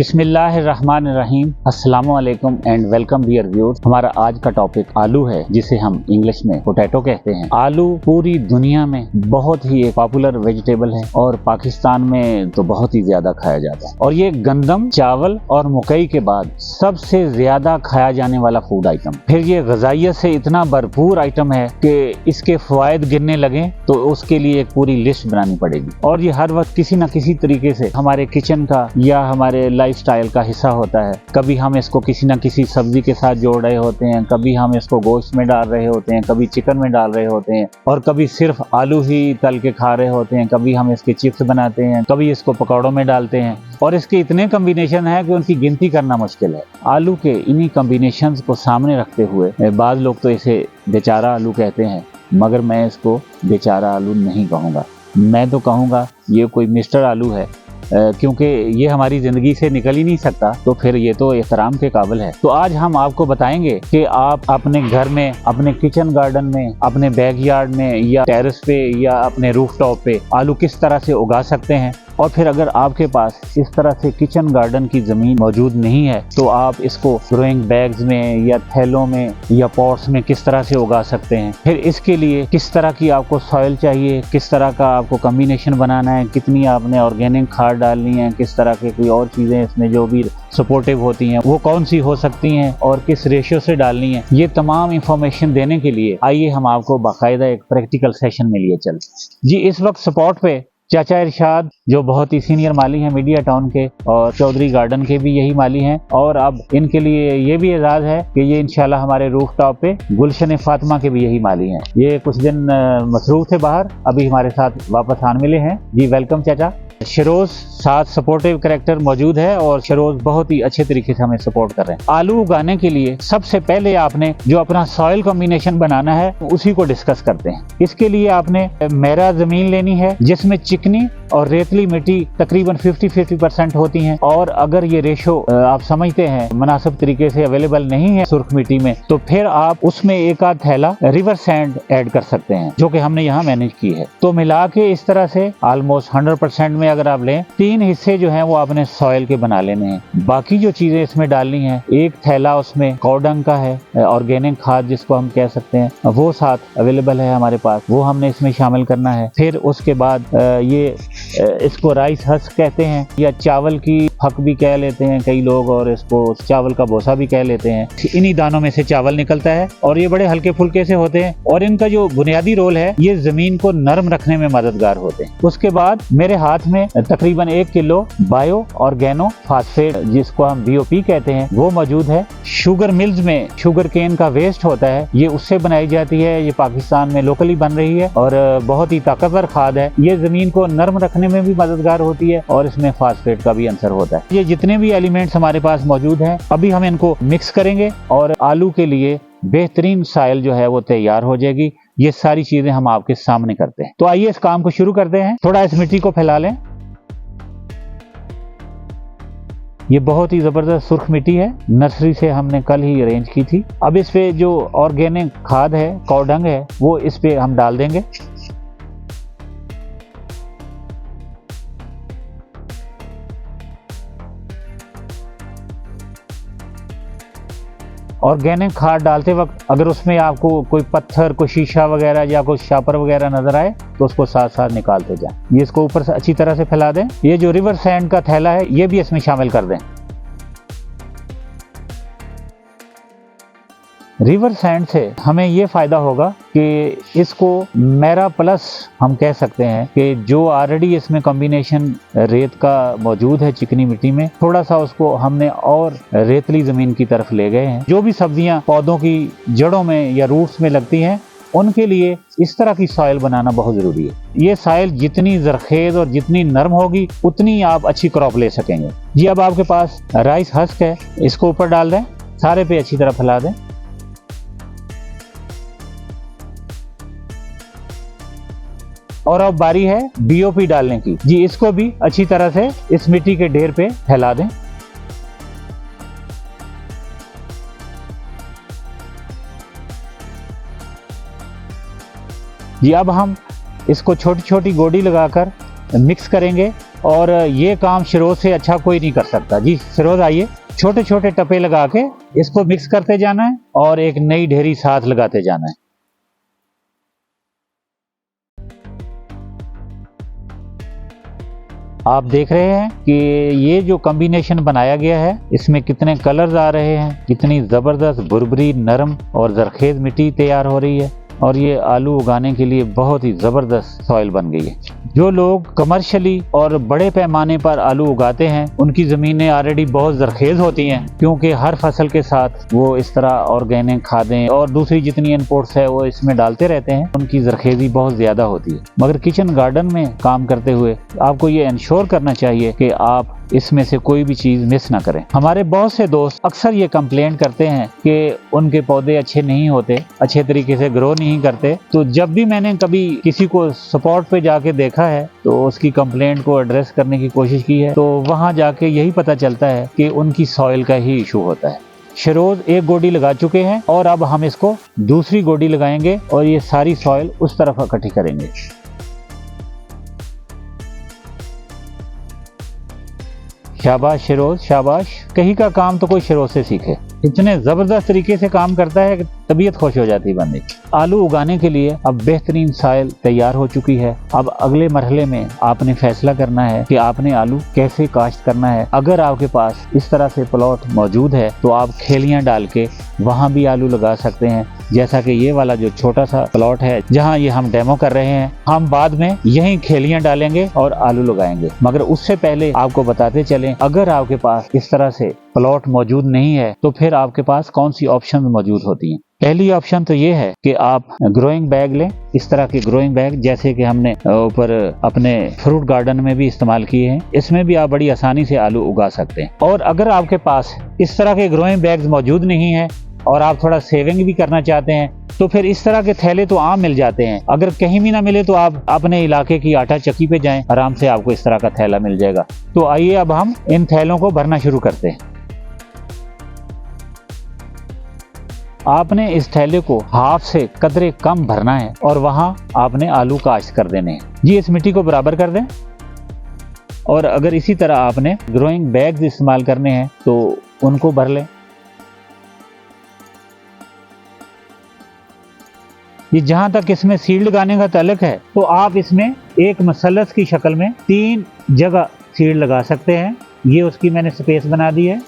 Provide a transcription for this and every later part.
बिस्मिल्लाहिर्रहमानिर्रहीम, अस्सलामुअलैकुम and welcome dear viewers. हमारा आज का टॉपिक आलू है, जिसे हम इंग्लिश में पोटैटो कहते हैं। आलू पूरी दुनिया में बहुत ही एक पॉपुलर वेजिटेबल है और पाकिस्तान में तो बहुत ही ज्यादा खाया जाता है। और ये गंदम, चावल और मकई के बाद सबसे ज्यादा खाया जाने वाला फूड आइटम। फिर ये ग़िज़ाइयत से इतना भरपूर आइटम है कि इसके फ़वाइद गिनने लगे तो उसके लिए एक पूरी लिस्ट बनानी पड़ेगी। और ये हर वक्त किसी न किसी तरीके से हमारे किचन का या हमारे लाइफस्टाइल का हिस्सा होता है। कभी हम इसको किसी न किसी सब्जी के साथ जोड़ रहे होते हैं, कभी हम इसको गोश्त में डाल रहे होते हैं, कभी चिकन में डाल रहे होते हैं, और कभी सिर्फ आलू ही तल के खा रहे होते हैं। कभी हम इसके चिप्स बनाते हैं, कभी इसको पकौड़ों में डालते हैं, और इसके इतने कॉम्बिनेशन है कि उनकी गिनती करना मुश्किल है। आलू के इन्हीं कॉम्बिनेशंस को सामने रखते हुए बाज़ लोग तो इसे बेचारा आलू कहते हैं, मगर मैं इसको बेचारा आलू नहीं कहूँगा। मैं तो कहूँगा ये कोई मिस्टर आलू है, क्योंकि ये हमारी ज़िंदगी से निकल ही नहीं सकता, तो फिर ये तो एहतराम के काबिल है। तो आज हम आपको बताएंगे कि आप अपने घर में, अपने किचन गार्डन में, अपने बैकयार्ड में या टेरेस पे या अपने रूफटॉप पे आलू किस तरह से उगा सकते हैं। और फिर अगर आपके पास इस तरह से किचन गार्डन की ज़मीन मौजूद नहीं है तो आप इसको ग्रोइंग बैग्स में या थैलों में या पॉट्स में किस तरह से उगा सकते हैं। फिर इसके लिए किस तरह की आपको सॉइल चाहिए, किस तरह का आपको कॉम्बिनेशन बनाना है, कितनी आपने ऑर्गेनिक खाद डालनी है, किस तरह के कोई और चीज़ें इसमें जो भी सपोर्टिव होती हैं वो कौन सी हो सकती हैं और किस रेशियो से डालनी है। ये तमाम इंफॉर्मेशन देने के लिए आइए हम आपको बाकायदा एक प्रैक्टिकल सेशन में लिए चलते जी। इस वक्त सपोर्ट पे चाचा इरशाद, जो बहुत ही सीनियर माली हैं मीडिया टाउन के, और चौधरी गार्डन के भी यही माली हैं। और अब इनके लिए ये भी एजाज़ है कि ये इंशाल्लाह हमारे रूफ टॉप पे गुलशन फातिमा के भी यही माली हैं। ये कुछ दिन मसरूफ थे बाहर, अभी हमारे साथ वापस आने मिले हैं जी। वेलकम चाचा। शरोज साथ सपोर्टिव कैरेक्टर मौजूद है और शरोज बहुत ही अच्छे तरीके से हमें सपोर्ट कर रहे हैं। आलू उगाने के लिए सबसे पहले आपने जो अपना सॉइल कॉम्बिनेशन बनाना है उसी को डिस्कस करते हैं। इसके लिए आपने मेरा ज़मीन लेनी है जिसमें चिकनी और रेतली मिट्टी तकरीबन 50-50% होती हैं। और अगर ये रेशो आप समझते हैं मुनासिब तरीके से अवेलेबल नहीं है सुर्ख मिट्टी में, तो फिर आप उसमें एक आध थैला रिवर सैंड ऐड कर सकते हैं, जो कि हमने यहाँ मैनेज की है। तो मिला के इस तरह से ऑलमोस्ट 100% में अगर आप लें, 3 हिस्से जो हैं वो आपने सॉइल के बना लेने हैं। बाकी जो चीजें इसमें डालनी है, एक थैला उसमें कॉडंग का है, ऑर्गेनिक खाद जिसको हम कह सकते हैं, वो साथ अवेलेबल है हमारे पास, वो हमने इसमें शामिल करना है। फिर उसके बाद ये इसको राइस हस्क कहते हैं या चावल की फक भी कह लेते हैं कई लोग, और इसको चावल का बोसा भी कह लेते हैं। इन्हीं दानों में से चावल निकलता है और ये बड़े हल्के फुल्के से होते हैं, और इनका जो बुनियादी रोल है ये जमीन को नरम रखने में मददगार होते हैं। उसके बाद मेरे हाथ में तकरीबन 1 किलो बायो ऑर्गेनो फास्फेट, जिसको हम BOP कहते हैं, वो मौजूद है। शुगर मिल्स में शुगर केन का वेस्ट होता है, ये उससे बनाई जाती है। ये पाकिस्तान में लोकली बन रही है और बहुत ही ताकतवर खाद है। ये जमीन को नरम रखने में भी मददगार होती है और इसमें फास्फेट का भी अंसर होता है। ये जितने भी एलिमेंट्स हमारे पास मौजूद हैं, अभी हम इनको मिक्स करेंगे और आलू के लिए बेहतरीन सॉइल जो है वो तैयार हो जाएगी। ये सारी चीजें हम आपके सामने करते हैं। तो आइए इस काम को शुरू करते हैं। थोड़ा इस मिट्टी को फैला लें। ये बहुत ही जबरदस्त सुर्ख मिट्टी है, नर्सरी से हमने कल ही अरेंज की थी। अब इस पे जो ऑर्गेनिक खाद है, कॉडंग है, वो इस पे हम डाल देंगे। ऑर्गेनिक खाद डालते वक्त अगर उसमें आपको कोई पत्थर, कोई शीशा वगैरह या कोई शापर वगैरह नजर आए तो उसको साथ साथ निकालते जाएं। ये इसको ऊपर से अच्छी तरह से फैला दें। ये जो रिवर सैंड का थैला है ये भी इसमें शामिल कर दें। रिवर सैंड से हमें ये फ़ायदा होगा कि इसको मेरा प्लस हम कह सकते हैं कि जो ऑलरेडी इसमें कॉम्बिनेशन रेत का मौजूद है चिकनी मिट्टी में, थोड़ा सा उसको हमने और रेतली ज़मीन की तरफ ले गए हैं। जो भी सब्जियां पौधों की जड़ों में या रूट्स में लगती हैं, उनके लिए इस तरह की सॉइल बनाना बहुत ज़रूरी है। ये सॉइल जितनी जरखेज और जितनी नरम होगी उतनी आप अच्छी क्रॉप ले सकेंगे जी। अब आपके पास राइस हस्क है, इसको ऊपर डाल दें, सारे पे अच्छी तरह फैला दें। और अब बारी है BOP डालने की जी। इसको भी अच्छी तरह से इस मिट्टी के ढेर पे फैला दें। जी अब हम इसको छोटी छोटी गोडी लगाकर मिक्स करेंगे और ये काम शिरोज से अच्छा कोई नहीं कर सकता। जी शिरोज आइए, छोटे छोटे टपे लगा के इसको मिक्स करते जाना है और एक नई ढेरी साथ लगाते जाना है। आप देख रहे हैं कि ये जो कॉम्बिनेशन बनाया गया है इसमें कितने कलर्स आ रहे हैं, कितनी ज़बरदस्त भुरभुरी नरम और जरखेज मिट्टी तैयार हो रही है और ये आलू उगाने के लिए बहुत ही ज़बरदस्त सॉइल बन गई है। जो लोग कमर्शियली और बड़े पैमाने पर आलू उगाते हैं उनकी ज़मीनें ऑलरेडी बहुत जरखेज होती हैं, क्योंकि हर फसल के साथ वो इस तरह ऑर्गेनिक खादें और दूसरी जितनी इनपुट्स है वो इसमें डालते रहते हैं, उनकी जरखेजी बहुत ज़्यादा होती है। मगर किचन गार्डन में काम करते हुए आपको ये इंश्योर करना चाहिए कि आप इसमें से कोई भी चीज़ मिस ना करें। हमारे बहुत से दोस्त अक्सर ये कंप्लेंट करते हैं कि उनके पौधे अच्छे नहीं होते, अच्छे तरीके से ग्रो नहीं करते। तो जब भी मैंने कभी किसी को स्पॉट पे जाके देखा है तो उसकी कंप्लेंट को एड्रेस करने की कोशिश की है, तो वहाँ जाके यही पता चलता है कि उनकी सॉइल का ही इशू होता है। शिरोज एक गोडी लगा चुके हैं और अब हम इसको दूसरी गोडी लगाएंगे और ये सारी सॉइल उस तरफ इकट्ठी करेंगे। शाबाश शिरोज, शाबाश। कहीं का काम तो कोई शिरोज से सीखे। इतने ज़बरदस्त तरीके से काम करता है कि तबीयत खुश हो जाती है बंदे की। आलू उगाने के लिए अब बेहतरीन सॉइल तैयार हो चुकी है। अब अगले मरहले में आपने फैसला करना है कि आपने आलू कैसे काश्त करना है। अगर आपके पास इस तरह से प्लॉट मौजूद है तो आप खेलियां डाल के वहाँ भी आलू लगा सकते हैं, जैसा कि ये वाला जो छोटा सा प्लॉट है जहाँ ये हम डेमो कर रहे हैं। हम बाद में यहीं खेलियां डालेंगे और आलू लगाएंगे, मगर उससे पहले आपको बताते चलें, अगर आपके पास इस तरह से प्लॉट मौजूद नहीं है तो फिर आपके पास कौन सी ऑप्शन मौजूद होती हैं। पहली ऑप्शन तो ये है कि आप ग्रोइंग बैग लें, इस तरह के ग्रोइंग बैग जैसे कि हमने ऊपर अपने फ्रूट गार्डन में भी इस्तेमाल किए हैं। इसमें भी आप बड़ी आसानी से आलू उगा सकते हैं। और अगर आपके पास इस तरह के ग्रोइंग बैग्स मौजूद नहीं है और आप थोड़ा सेविंग भी करना चाहते हैं तो फिर इस तरह के थैले तो आम मिल जाते हैं। अगर कहीं भी ना मिले तो आप अपने इलाके की आटा चक्की पे जाएं, आराम से आपको इस तरह का थैला मिल जाएगा। तो आइए अब हम इन थैलों को भरना शुरू करते हैं। आपने इस थैले को हाफ से कदरे कम भरना है और वहां आपने आलू काश्त कर देने हैं। जी इस मिट्टी को बराबर कर दें और अगर इसी तरह आपने ग्रोइंग बैग्स इस्तेमाल करने हैं तो उनको भर लें। ये जहां तक इसमें सीड लगाने का ताल्लुक है तो आप इसमें एक मसलस की शक्ल में 3 जगह सीड लगा सकते हैं। ये उसकी मैंने स्पेस बना दी है।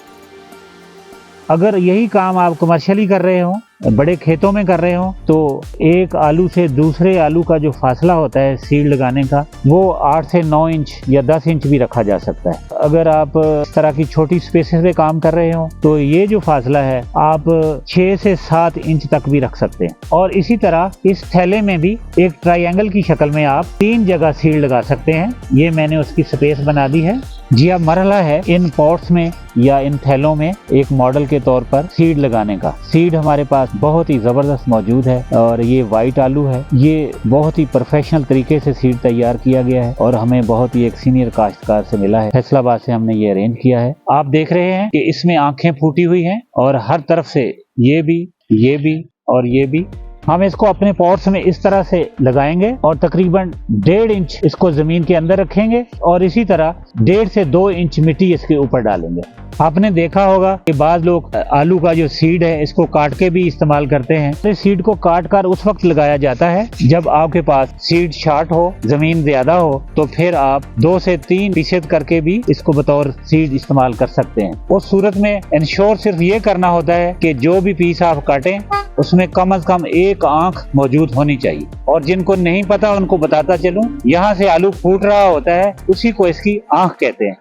अगर यही काम आप कमर्शियली कर रहे हो, बड़े खेतों में कर रहे हो, तो एक आलू से दूसरे आलू का जो फासला होता है सीड लगाने का वो 8 से 9 इंच या 10 इंच भी रखा जा सकता है। अगर आप इस तरह की छोटी स्पेसेस पे काम कर रहे हो तो ये जो फासला है आप 6 से 7 इंच तक भी रख सकते हैं। और इसी तरह इस थैले में भी एक ट्रायंगल की शक्ल में आप 3 जगह सीड लगा सकते हैं। ये मैंने उसकी स्पेस बना दी है। जी अब मरहला है इन पॉट्स में या इन थैलों में एक मॉडल के तौर पर सीड लगाने का। सीड हमारे पास बहुत ही ज़बरदस्त मौजूद है और ये वाइट आलू है। ये बहुत ही प्रोफेशनल तरीके से सीड तैयार किया गया है और हमें बहुत ही एक सीनियर काश्तकार से मिला है, फैसलाबाद से हमने ये अरेंज किया है। आप देख रहे हैं कि इसमें आंखें फूटी हुई हैं और हर तरफ से ये भी और ये भी। हम इसको अपने पॉट्स में इस तरह से लगाएंगे और तकरीबन 1.5 इंच इसको जमीन के अंदर रखेंगे और इसी तरह 1.5 से 2 इंच मिट्टी इसके ऊपर डालेंगे। आपने देखा होगा कि बाज़ लोग आलू का जो सीड है इसको काट के भी इस्तेमाल करते हैं। तो सीड को काट कर उस वक्त लगाया जाता है जब आपके पास सीड शार्ट हो, जमीन ज्यादा हो, तो फिर आप 2 से 3 फीसद करके भी इसको बतौर सीड इस्तेमाल कर सकते हैं। उस सूरत में इंश्योर सिर्फ ये करना होता है कि जो भी पीस आप काटें उसमें कम से कम एक आंख मौजूद होनी चाहिए। और जिनको नहीं पता उनको बताता चलूं, यहाँ से आलू फूट रहा होता है उसी को इसकी आंख कहते हैं।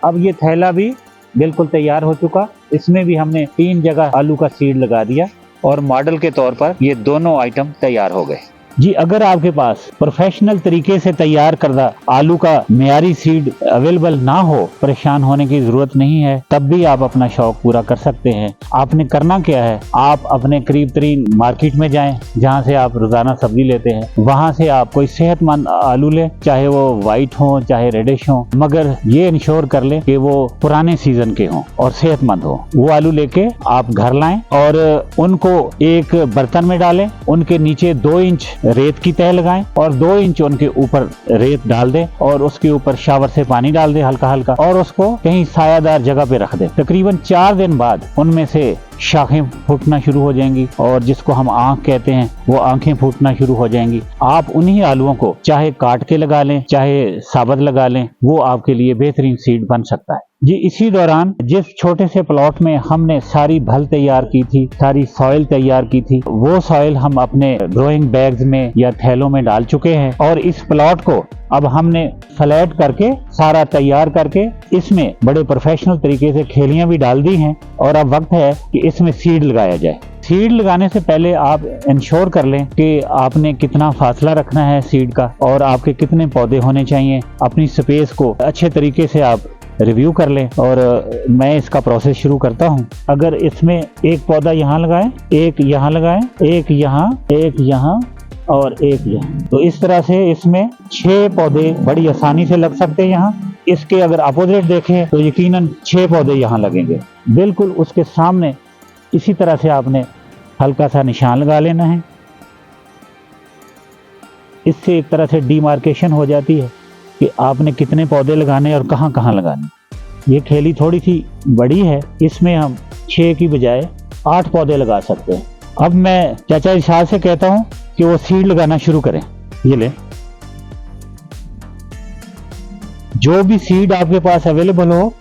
अब ये थैला भी बिल्कुल तैयार हो चुका। इसमें भी हमने 3 जगह आलू का सीड लगा दिया और मॉडल के तौर पर ये दोनों आइटम तैयार हो गए। जी अगर आपके पास प्रोफेशनल तरीके से तैयार करदा आलू का मेयारी सीड अवेलेबल ना हो, परेशान होने की जरूरत नहीं है, तब भी आप अपना शौक पूरा कर सकते हैं। आपने करना क्या है, आप अपने करीब तरीन मार्केट में जाएं जहां से आप रोजाना सब्जी लेते हैं, वहां से आप कोई सेहतमंद आलू लें, चाहे वो वाइट हो चाहे रेडिश हो, मगर ये इंश्योर कर लें कि वो पुराने सीजन के हों और सेहतमंद हो। वो आलू लेके आप घर लाएं और उनको एक बर्तन में डालें, उनके नीचे 2 इंच रेत की तह लगाएं और 2 इंच उनके ऊपर रेत डाल दें और उसके ऊपर शावर से पानी डाल दें हल्का हल्का और उसको कहीं सायादार जगह पे रख दें। तकरीबन 4 दिन बाद उनमें से शाखें फूटना शुरू हो जाएंगी और जिसको हम आंख कहते हैं वो आंखें फूटना शुरू हो जाएंगी। आप उन्हीं आलूओं को चाहे काट के लगा लें चाहे साबुत लगा लें, वो आपके लिए बेहतरीन सीड बन सकता है जी। इसी दौरान जिस छोटे से प्लॉट में हमने सारी भल तैयार की थी, सारी सॉइल तैयार की थी, वो सॉइल हम अपने ग्रोइंग बैग्स में या थैलों में डाल चुके हैं और इस प्लॉट को अब हमने फ्लैट करके सारा तैयार करके इसमें बड़े प्रोफेशनल तरीके से खेलियां भी डाल दी हैं और अब वक्त है कि इसमें सीड लगाया जाए। सीड लगाने से पहले आप इंश्योर कर लें कि आपने कितना फासला रखना है सीड का और आपके कितने पौधे होने चाहिए। अपनी स्पेस को अच्छे तरीके से आप रिव्यू कर लें और मैं इसका प्रोसेस शुरू करता हूं। अगर इसमें एक पौधा यहाँ लगाएं, एक यहाँ लगाएं, एक यहाँ और एक यहाँ, तो इस तरह से इसमें 6 पौधे बड़ी आसानी से लग सकते हैं यहाँ। इसके अगर अपोजिट देखें तो यकीनन 6 पौधे यहाँ लगेंगे। बिल्कुल उसके सामने इसी तरह से आपने हल्का सा निशान लगा लेना है। इससे एक तरह से डिमार्केशन हो जाती है कि आपने कितने पौधे लगाने और कहाँ कहाँ लगाने। ये खेली थोड़ी सी बड़ी है, इसमें हम 6 की बजाय 8 पौधे लगा सकते हैं। अब मैं चाचा इरशाद से कहता हूँ कि वो सीड लगाना शुरू करें। ये ले, जो भी सीड आपके पास अवेलेबल हो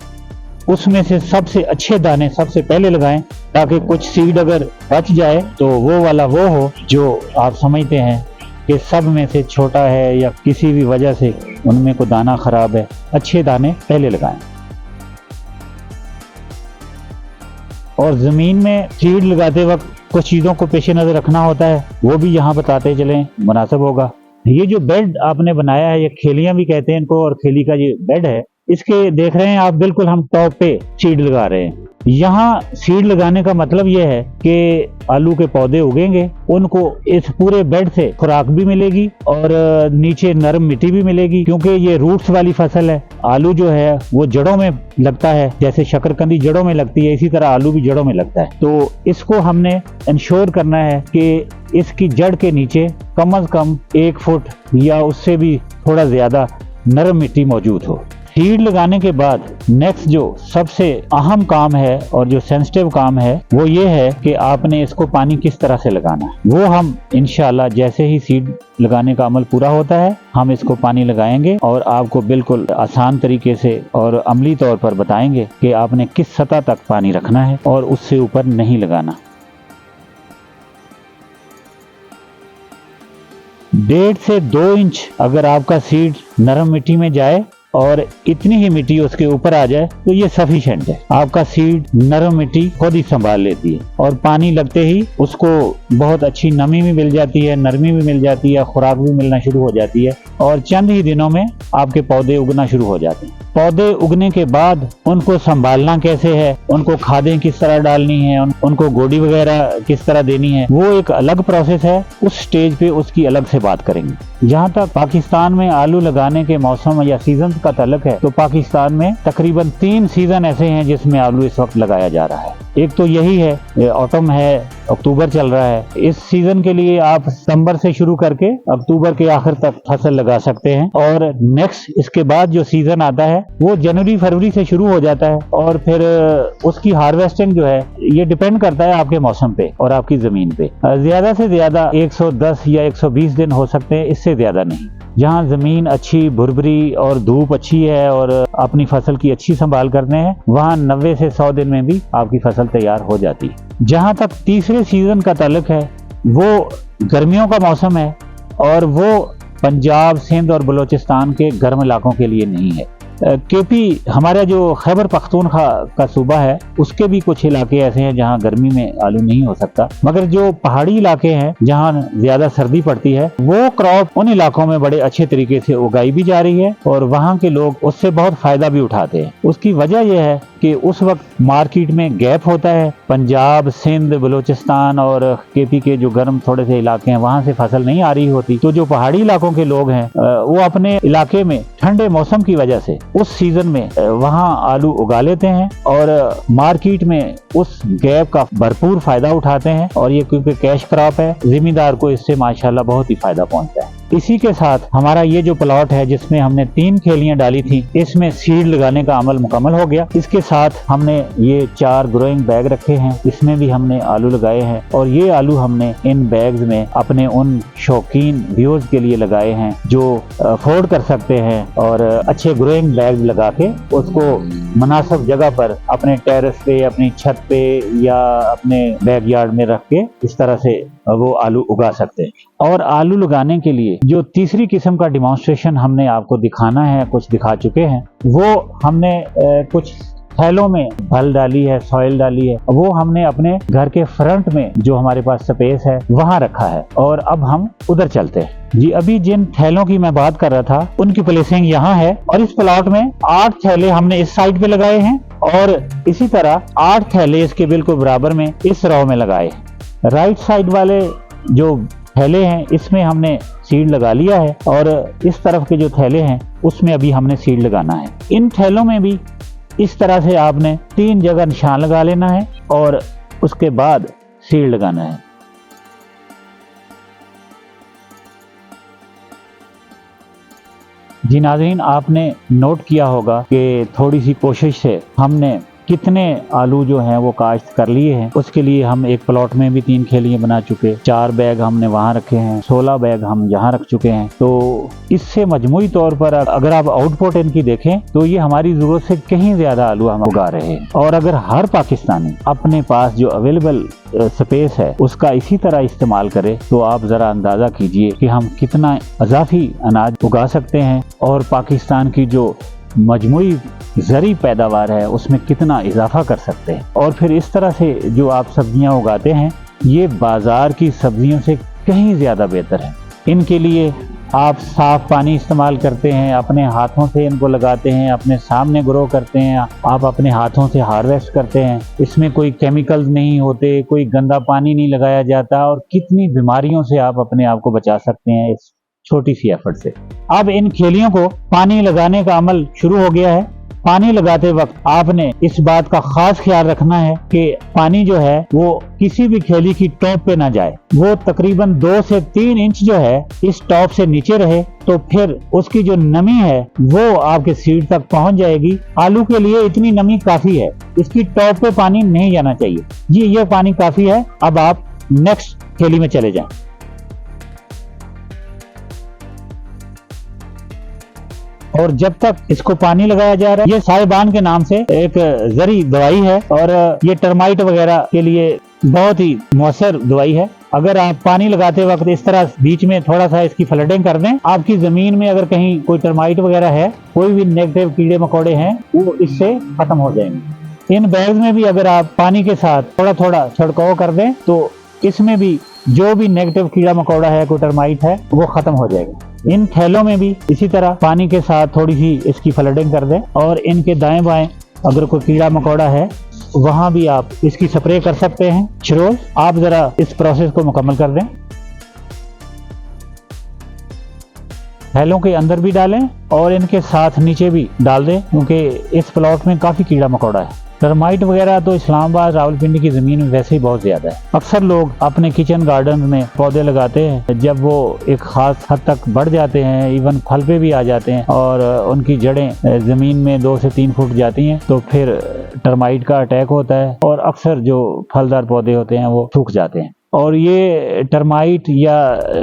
उसमें से सबसे अच्छे दाने सबसे पहले लगाएं, ताकि कुछ सीड अगर बच जाए तो वो वाला वो हो जो आप समझते हैं कि सब में से छोटा है या किसी भी वजह से उनमें को दाना खराब है। अच्छे दाने पहले लगाएं और जमीन में सीड लगाते वक्त कुछ चीजों को पेश नजर रखना होता है, वो भी यहाँ बताते चलें, मुनासिब होगा। ये जो बेड आपने बनाया है, ये खेलियां भी कहते हैं इनको, और खेली का ये बेड है, इसके देख रहे हैं आप बिल्कुल हम टॉप पे सीड लगा रहे हैं। यहाँ सीड लगाने का मतलब यह है कि आलू के पौधे उगेंगे, उनको इस पूरे बेड से खुराक भी मिलेगी और नीचे नरम मिट्टी भी मिलेगी, क्योंकि ये रूट्स वाली फसल है। आलू जो है वो जड़ों में लगता है, जैसे शकरकंदी जड़ों में लगती है, इसी तरह आलू भी जड़ों में लगता है। तो इसको हमने इंश्योर करना है कि इसकी जड़ के नीचे कम से कम 1 फुट या उससे भी थोड़ा ज्यादा नरम मिट्टी मौजूद हो। सीड लगाने के बाद नेक्स्ट जो सबसे अहम काम है और जो सेंसिटिव काम है वो ये है कि आपने इसको पानी किस तरह से लगाना है। वो हम इंशाल्लाह जैसे ही सीड लगाने का अमल पूरा होता है हम इसको पानी लगाएंगे और आपको बिल्कुल आसान तरीके से और अमली तौर पर बताएंगे कि आपने किस सतह तक पानी रखना है और उससे ऊपर नहीं लगाना। 1.5 से 2 इंच अगर आपका सीड नरम मिट्टी में जाए और इतनी ही मिट्टी उसके ऊपर आ जाए तो ये सफिशिएंट है। आपका सीड नरम मिट्टी खुद ही संभाल लेती है और पानी लगते ही उसको बहुत अच्छी नमी भी मिल जाती है, नरमी भी मिल जाती है, खुराक भी मिलना शुरू हो जाती है और चंद ही दिनों में आपके पौधे उगना शुरू हो जाते हैं। पौधे उगने के बाद उनको संभालना कैसे है, उनको खादें किस तरह डालनी है, उनको गोडी वगैरह किस तरह देनी है, वो एक अलग प्रोसेस है। उस स्टेज पे उसकी अलग से बात करेंगे। जहाँ तक पाकिस्तान में आलू लगाने के मौसम या सीजन का ताल्लुक है तो पाकिस्तान में तकरीबन 3 सीजन ऐसे हैं जिसमें आलू इस वक्त लगाया जा रहा है। एक तो यही है, ऑटम है, अक्टूबर चल रहा है। इस सीजन के लिए आप सितंबर से शुरू करके अक्टूबर के आखिर तक फसल लगा सकते हैं और नेक्स्ट इसके बाद जो सीजन आता है वो जनवरी फरवरी से शुरू हो जाता है और फिर उसकी हार्वेस्टिंग जो है ये डिपेंड करता है आपके मौसम पे और आपकी जमीन पे। ज्यादा से ज्यादा 110 या 120 दिन हो सकते हैं, इससे ज्यादा नहीं। जहाँ जमीन अच्छी भुरभुरी और धूप अच्छी है और अपनी फसल की अच्छी संभाल करने हैं वहाँ 90 से 100 दिन में भी आपकी फसल तैयार हो जाती है। जहाँ तक तीसरे सीजन का ताल्लुक है वो गर्मियों का मौसम है और वो पंजाब, सिंध और बलूचिस्तान के गर्म इलाकों के लिए नहीं है। क्योंकि हमारा जो खैबर पख्तूनख्वा का सूबा है उसके भी कुछ इलाके ऐसे हैं जहाँ गर्मी में आलू नहीं हो सकता, मगर जो पहाड़ी इलाके हैं जहाँ ज्यादा सर्दी पड़ती है वो क्रॉप उन इलाकों में बड़े अच्छे तरीके से उगाई भी जा रही है और वहाँ के लोग उससे बहुत फायदा भी उठाते हैं। उसकी वजह यह है कि उस वक्त मार्केट में गैप होता है। पंजाब, सिंध, बलूचिस्तान और केपी के जो गर्म थोड़े से इलाके हैं वहां से फसल नहीं आ रही होती, तो जो पहाड़ी इलाकों के लोग हैं वो अपने इलाके में ठंडे मौसम की वजह से उस सीजन में वहां आलू उगा लेते हैं और मार्केट में उस गैप का भरपूर फायदा उठाते हैं। और ये क्योंकि कैश क्रॉप है, जिम्मेदार को इससे माशाल्लाह बहुत ही फायदा पहुंचता है। इसी के साथ हमारा ये जो प्लॉट है जिसमें हमने 3 खेलियां डाली थी, इसमें सीड लगाने का अमल मुकम्मल हो गया। इसके साथ हमने ये 4 ग्रोइंग बैग रखे हैं, इसमें भी हमने आलू लगाए हैं और ये आलू हमने इन बैग्स में अपने उन शौकीन व्यूअर्स के लिए लगाए हैं जो अफोर्ड कर सकते हैं और अच्छे ग्रोइंग बैग लगा के उसको मुनासिब जगह पर अपने टेरेस पे, अपनी छत पे या अपने बैकयार्ड में रख के इस तरह से वो आलू उगा सकते हैं। और आलू लगाने के लिए जो तीसरी किस्म का डिमॉन्स्ट्रेशन हमने आपको दिखाना है, कुछ दिखा चुके हैं, वो हमने कुछ थैलों में भल डाली है, सॉइल डाली है, वो हमने अपने घर के फ्रंट में जो हमारे पास स्पेस है वहां रखा है। और अब हम उधर चलते हैं जी। अभी जिन थैलों की मैं बात कर रहा था उनकी प्लेसिंग यहाँ है और इस प्लॉट में 8 थैले हमने इस साइड पे लगाए हैं और इसी तरह 8 थैले इसके बिल्कुल बराबर में इस रो में लगाए हैं। राइट साइड वाले जो थैले हैं इसमें हमने सीड लगा लिया है और इस तरफ के जो थैले हैं उसमें अभी हमने सीड लगाना है। इन थैलों में भी इस तरह से आपने 3 जगह निशान लगा लेना है और उसके बाद सीड लगाना है। जी नाज़रीन, आपने नोट किया होगा कि थोड़ी सी कोशिश से हमने कितने आलू जो हैं वो काश्त कर लिए हैं। उसके लिए हम एक प्लॉट में भी 3 खेलियां बना चुके, 4 बैग हमने वहां रखे हैं, 16 बैग हम यहाँ रख चुके हैं। तो इससे मजमूई तौर पर अगर आप आउटपुट इनकी देखें तो ये हमारी जरूरत से कहीं ज्यादा आलू हम उगा रहे हैं। और अगर हर पाकिस्तानी अपने पास जो अवेलेबल स्पेस है उसका इसी तरह इस्तेमाल करे तो आप जरा अंदाजा कीजिए कि हम कितना इजाफी अनाज उगा सकते हैं और पाकिस्तान की जो मजमूई ज़री पैदावार है उसमें कितना इजाफा कर सकते हैं। और फिर इस तरह से जो आप सब्जियां उगाते हैं ये बाजार की सब्जियों से कहीं ज़्यादा बेहतर है। इनके लिए आप साफ पानी इस्तेमाल करते हैं, अपने हाथों से इनको लगाते हैं, अपने सामने ग्रो करते हैं, आप अपने हाथों से हार्वेस्ट करते हैं। इसमें कोई केमिकल्स नहीं होते, कोई गंदा पानी नहीं लगाया जाता और कितनी बीमारियों से आप अपने आप को बचा सकते हैं इस छोटी सी एफर्ट से। अब इन खेलियों को पानी लगाने का अमल शुरू हो गया है। पानी लगाते वक्त आपने इस बात का खास ख्याल रखना है कि पानी जो है वो किसी भी खेली की टॉप पे ना जाए, वो तकरीबन 2 से 3 इंच जो है इस टॉप से नीचे रहे, तो फिर उसकी जो नमी है वो आपके सीड तक पहुंच जाएगी। आलू के लिए इतनी नमी काफी है, इसकी टॉप पे पानी नहीं जाना चाहिए जी, ये पानी काफी है। अब आप नेक्स्ट खेली में चले जाएं। और जब तक इसको पानी लगाया जा रहा है, ये साहिबान के नाम से एक जरी दवाई है और ये टर्माइट वगैरह के लिए बहुत ही मौसर दवाई है। अगर आप पानी लगाते वक्त इस तरह बीच में थोड़ा सा इसकी फ्लडिंग कर दें, आपकी जमीन में अगर कहीं कोई टर्माइट वगैरह है, कोई भी नेगेटिव कीड़े मकोड़े हैं, वो इससे खत्म हो जाएंगे। इन बैग्स में भी अगर आप पानी के साथ थोड़ा थोड़ा छिड़काव कर दें तो इसमें भी जो भी नेगेटिव कीड़ा मकोड़ा है, कोई टर्माइट है, वो खत्म हो जाएगा। इन थैलों में भी इसी तरह पानी के साथ थोड़ी सी इसकी फ्लडिंग कर दें और इनके दाएं बाएं अगर कोई कीड़ा मकोड़ा है वहां भी आप इसकी स्प्रे कर सकते हैं। छिरोल, आप जरा इस प्रोसेस को मुकम्मल कर दें। थैलों के अंदर भी डालें और इनके साथ नीचे भी डाल दें क्योंकि इस प्लॉट में काफी कीड़ा मकोड़ा है। टर्माइट वगैरह तो इस्लामाबाद, रावलपिंडी की ज़मीन में वैसे ही बहुत ज़्यादा है। अक्सर लोग अपने किचन गार्डन में पौधे लगाते हैं, जब वो एक ख़ास हद तक बढ़ जाते हैं, इवन फल पे भी आ जाते हैं और उनकी जड़ें ज़मीन में 2 से 3 फुट जाती हैं, तो फिर टर्माइट का अटैक होता है और अक्सर जो फलदार पौधे होते हैं वो सूख जाते हैं। और ये टर्माइट या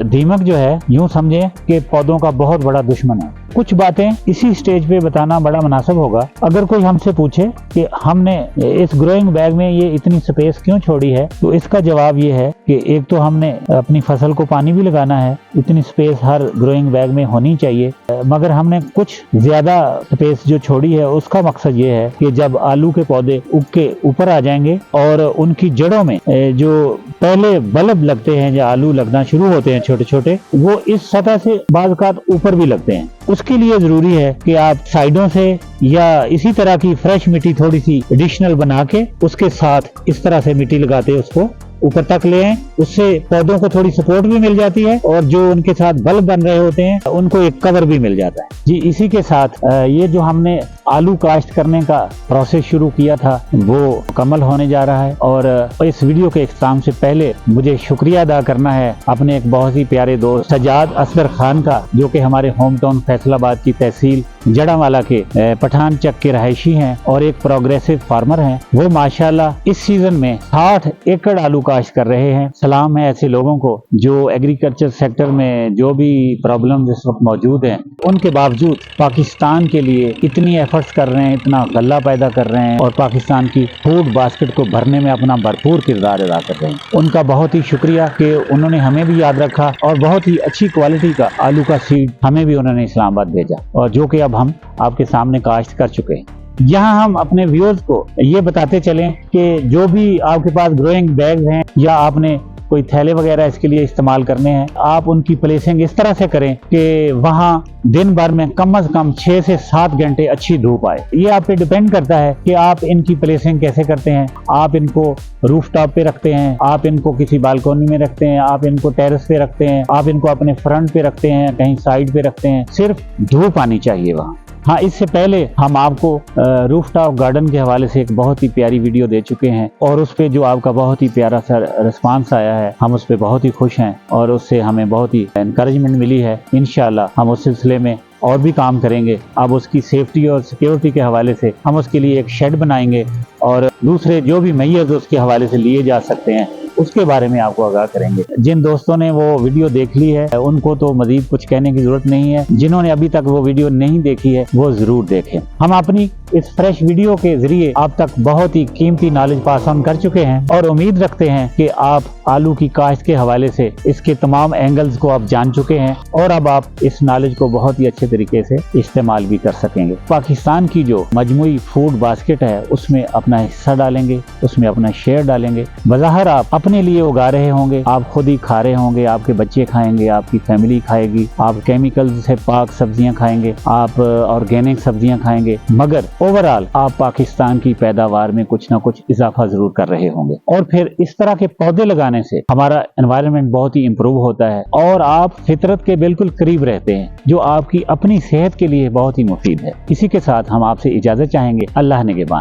दीमक जो है, यूं समझें कि पौधों का बहुत बड़ा दुश्मन है। कुछ बातें इसी स्टेज पे बताना बड़ा मुनासिब होगा। अगर कोई हमसे पूछे कि हमने इस ग्रोइंग बैग में ये इतनी स्पेस क्यों छोड़ी है, तो इसका जवाब ये है कि एक तो हमने अपनी फसल को पानी भी लगाना है, इतनी स्पेस हर ग्रोइंग बैग में होनी चाहिए, मगर हमने कुछ ज्यादा स्पेस जो छोड़ी है उसका मकसद ये है कि जब आलू के पौधे उग के ऊपर आ जाएंगे और उनकी जड़ों में जो पहले बल्ब लगते हैं, जो आलू लगना शुरू होते हैं छोटे छोटे, वो इस सतह से बाज़ ऊपर भी लगते हैं। उसके लिए जरूरी है कि आप साइडों से या इसी तरह की फ्रेश मिट्टी थोड़ी सी एडिशनल बना के उसके साथ इस तरह से मिट्टी लगाते उसको ऊपर तक ले आए। उससे पौधों को थोड़ी सपोर्ट भी मिल जाती है और जो उनके साथ बल्ब बन रहे होते हैं उनको एक कवर भी मिल जाता है। जी, इसी के साथ ये जो हमने आलू काश्त करने का प्रोसेस शुरू किया था वो मुकम्मल होने जा रहा है। और इस वीडियो के इख्तिताम से पहले मुझे शुक्रिया अदा करना है अपने एक बहुत ही प्यारे दोस्त सजाद असगर खान का, जो कि हमारे होम टाउन फैसलाबाद की तहसील जड़ावाला के पठान चक के रहायशी हैं और एक प्रोग्रेसिव फार्मर हैं। वो माशाल्लाह इस सीजन में 60 एकड़ आलू काश्त कर रहे हैं। सलाम है ऐसे लोगों को जो एग्रीकल्चर सेक्टर में जो भी प्रॉब्लम इस वक्त मौजूद हैं उनके बावजूद पाकिस्तान के लिए इतनी एफर्ट्स कर रहे हैं, इतना गल्ला पैदा कर रहे हैं और पाकिस्तान की फूड बास्केट को भरने में अपना भरपूर किरदार अदा कर रहे हैं। उनका बहुत ही शुक्रिया कि उन्होंने हमें भी याद रखा और बहुत ही अच्छी क्वालिटी का आलू का सीड हमें भी उन्होंने इस्लामाबाद भेजा और जो कि अब हम आपके सामने काश्त कर चुके हैं। यहाँ हम अपने व्यूअर्स को ये बताते चलें कि जो भी आपके पास ग्रोइंग बैग हैं या आपने कोई थैले वगैरह इसके लिए इस्तेमाल करने हैं, आप उनकी प्लेसिंग इस तरह से करें कि वहाँ दिन भर में कम से कम 6 से 7 घंटे अच्छी धूप आए। ये आप पे डिपेंड करता है कि आप इनकी प्लेसिंग कैसे करते हैं। आप इनको रूफ टॉप पे रखते हैं, आप इनको किसी बालकोनी में रखते हैं, आप इनको टेरेस पे रखते हैं, आप इनको अपने फ्रंट पे रखते हैं, कहीं साइड पे रखते हैं। सिर्फ धूप आनी चाहिए वहाँ। हाँ, इससे पहले हम आपको रूफ टॉप गार्डन के हवाले से एक बहुत ही प्यारी वीडियो दे चुके हैं और उस पे जो आपका बहुत ही प्यारा सा रिस्पांस आया है, हम उस पे बहुत ही खुश हैं और उससे हमें बहुत ही एनकरेजमेंट मिली है। इंशाल्लाह हम उस सिलसिले में और भी काम करेंगे। अब उसकी सेफ्टी और सिक्योरिटी के हवाले से हम उसके लिए एक शेड बनाएंगे और दूसरे जो भी मेजर्स उसके हवाले से लिए जा सकते हैं उसके बारे में आपको आगाह करेंगे। जिन दोस्तों ने वो वीडियो देख ली है उनको तो मजीद कुछ कहने की जरूरत नहीं है। जिन्होंने अभी तक वो वीडियो नहीं देखी है वो जरूर देखें। हम अपनी इस फ्रेश वीडियो के जरिए आप तक बहुत ही कीमती नॉलेज पास ऑन कर चुके हैं और उम्मीद रखते हैं कि आप आलू की काश्त के हवाले से इसके तमाम एंगल्स को आप जान चुके हैं और अब आप इस नॉलेज को बहुत ही अच्छे तरीके से इस्तेमाल भी कर सकेंगे। पाकिस्तान की जो मजमूई फूड बास्केट है उसमें अपना हिस्सा डालेंगे, उसमें अपना शेयर डालेंगे। बज़ाहिर आप अपने लिए उगा रहे होंगे, आप खुद ही खा रहे होंगे, आपके बच्चे खाएंगे, आपकी फैमिली खाएगी, आप केमिकल से पाक सब्जियां खाएंगे, आप ऑर्गेनिक सब्जियां खाएंगे, मगर ओवरऑल आप पाकिस्तान की पैदावार में कुछ ना कुछ इजाफा जरूर कर रहे होंगे। और फिर इस तरह के पौधे लगाने से हमारा एनवायरनमेंट बहुत ही इंप्रूव होता है और आप फितरत के बिल्कुल करीब रहते हैं, जो आपकी अपनी सेहत के लिए बहुत ही मुफीद है। इसी के साथ हम आपसे इजाजत चाहेंगे। अल्लाह निगहबान।